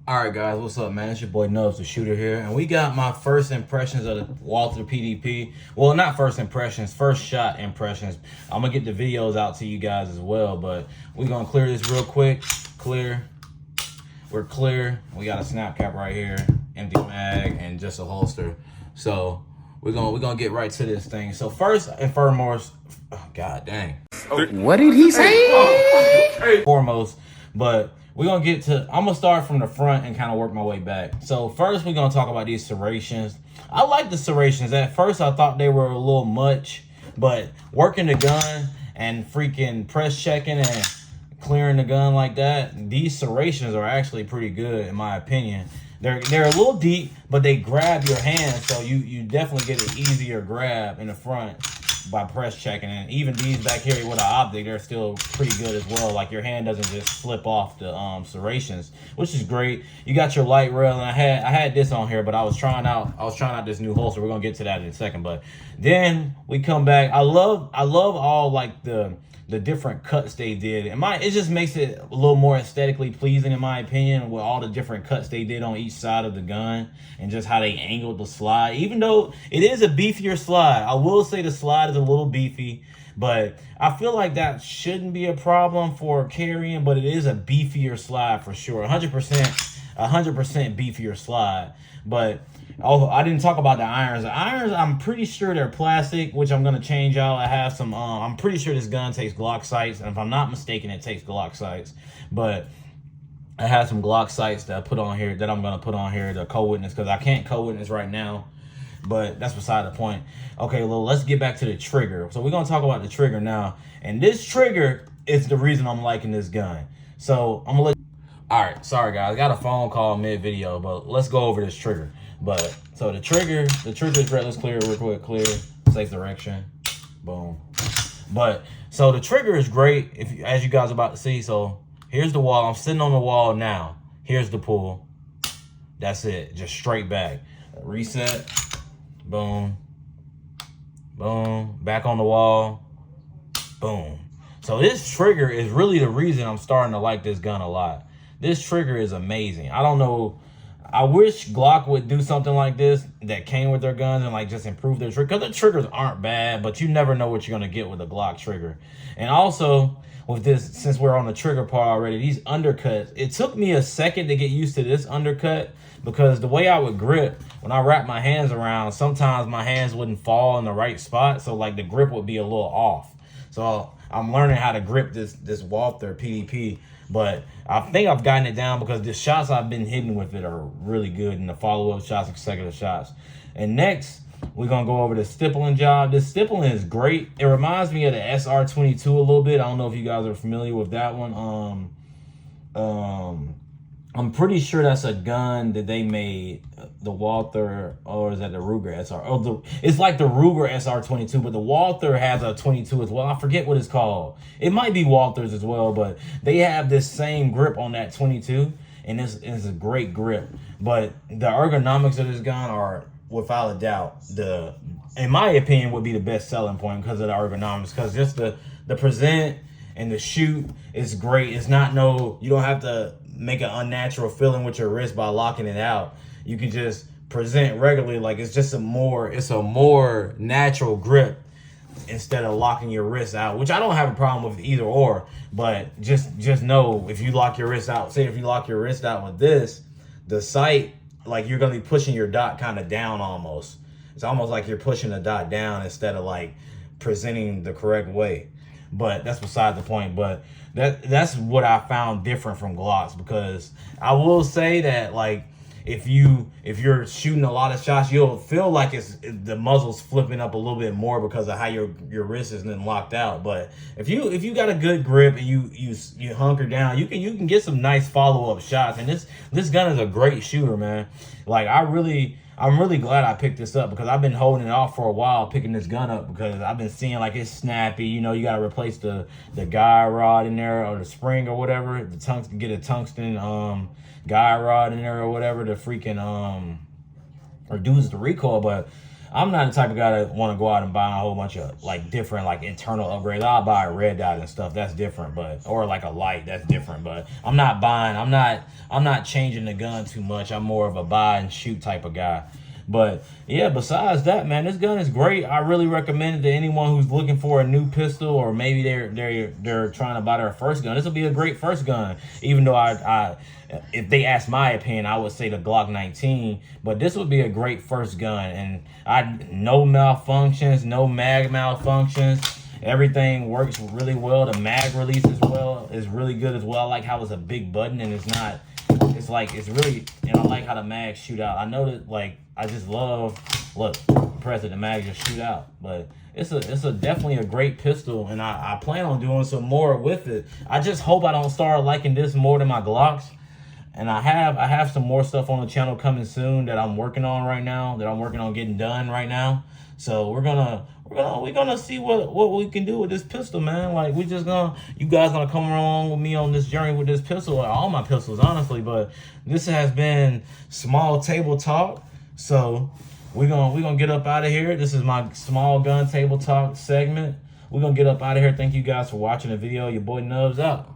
All right, guys, what's up, man? It's your boy Nubs, the shooter here, and we got my first impressions of the Walther PDP. Well, not first impressions, first shot impressions. I'm gonna get the videos out to you guys as well, but we're gonna clear this real quick. Clear. We're clear. We got a snap cap right here, empty mag, and just a holster. So we're gonna get right to this thing. So first and foremost, oh, god dang. What did he say? Foremost, but we're gonna get to, I'm gonna start from the front and kind of work my way back. So first we're gonna talk about these serrations. I like the serrations. At first I thought they were a little much, but working the gun and freaking press checking and clearing the gun like that, these serrations are actually pretty good in my opinion. They're a little deep, but they grab your hand, so you definitely get an easier grab in the front by press checking. And even these back here with an optic, they're still pretty good as well. Like your hand doesn't just slip off the serrations, which is great. You got your light rail, and I had this on here, but I was trying out this new holster. We're gonna get to that in a second. But then we come back. I love all like the different cuts they did. It just makes it a little more aesthetically pleasing in my opinion, with all the different cuts they did on each side of the gun and just how they angled the slide. Even though it is a beefier slide, I will say the slide is a little beefy, but I feel like that shouldn't be a problem for carrying, but it is a beefier slide for sure. 100% beefier slide. But oh, I didn't talk about the irons. The irons, I'm pretty sure they're plastic, which I'm gonna change out. I have some. I'm pretty sure this gun takes Glock sights, and if I'm not mistaken, it takes Glock sights. But I have some Glock sights that I put on here that I'm gonna put on here to co-witness, because I can't co-witness right now. But that's beside the point. Okay, well, let's get back to the trigger. So we're gonna talk about the trigger now, and this trigger is the reason I'm liking this gun. So I'm gonna let. All right, sorry guys, I got a phone call mid-video, but let's go over this trigger. But so the trigger is red. Let's clear it real quick. Clear, safe direction, boom. But so the trigger is great, as you guys are about to see. So here's the wall. I'm sitting on the wall now. Here's the pull. That's it, just straight back. Reset, boom, boom. Back on the wall, boom. So this trigger is really the reason I'm starting to like this gun a lot. This trigger is amazing. I don't know. I wish Glock would do something like this that came with their guns and like just improve their trigger, because the triggers aren't bad, but you never know what you're gonna get with a Glock trigger. And also with this, since we're on the trigger part already, these undercuts, it took me a second to get used to this undercut, because the way I would grip, when I wrap my hands around, sometimes my hands wouldn't fall in the right spot, so like the grip would be a little off. So I'm learning how to grip this Walther PDP. But I think I've gotten it down, because the shots I've been hitting with it are really good, and the follow-up shots, consecutive shots. And next, we're going to go over the stippling job. This stippling is great. It reminds me of the SR22 a little bit. I don't know if you guys are familiar with that one. I'm pretty sure that's a gun that they made, the Walther, or is that the Ruger SR? Oh, it's like the Ruger SR22, but the Walther has a 22 as well. I forget what it's called. It might be Walther's as well, but they have this same grip on that 22, and it's a great grip. But the ergonomics of this gun are, without a doubt, in my opinion, would be the best selling point because of the ergonomics. Because just the present and the shoot is great. It's not you don't have to make an unnatural feeling with your wrist by locking it out. You can just present regularly, like it's a more natural grip instead of locking your wrist out, which I don't have a problem with either or. But just know, if you lock your wrist out, say if you lock your wrist out with this, the sight, like you're gonna be pushing your dot kind of down almost. It's almost like you're pushing the dot down instead of like presenting the correct way. But that's beside the point. But that's what I found different from Glocks, because I will say that like if you're shooting a lot of shots, you'll feel like the muzzle's flipping up a little bit more because of how your wrist isn't locked out. But if you got a good grip and you hunker down, you can get some nice follow-up shots. And this gun is a great shooter, man. Like I'm really glad I picked this up, because I've been holding it off for a while, picking this gun up, because I've been seeing like it's snappy. You know, you got to replace the guy rod in there, or the spring or whatever. Get a tungsten guy rod in there or whatever to freaking reduce the recoil. But I'm not the type of guy that want to go out and buy a whole bunch of like different like internal upgrades. I'll buy a red dot and stuff. That's different, but or like a light. That's different. But I'm not buying. I'm not changing the gun too much. I'm more of a buy and shoot type of guy. But yeah, besides that, man, this gun is great. I really recommend it to anyone who's looking for a new pistol, or maybe they're trying to buy their first gun. This will be a great first gun. Even though I if they ask my opinion, I would say the Glock 19. But this would be a great first gun, and no malfunctions, no mag malfunctions. Everything works really well. The mag release as well is really good as well. I like how it's a big button and it's not. It's like it's really, and I like how the mags shoot out. I know that like I just love look, press it, the mags just shoot out. But it's a definitely a great pistol, and I plan on doing some more with it. I just hope I don't start liking this more than my Glocks. And I have some more stuff on the channel coming soon that I'm working on right now, that I'm working on getting done right now. So we're gonna see what we can do with this pistol, man. Like you guys gonna come along with me on this journey with this pistol, or all my pistols, honestly. But this has been small table talk. So we're gonna get up out of here. This is my small gun table talk segment. We're gonna get up out of here. Thank you guys for watching the video. Your boy Nubs out.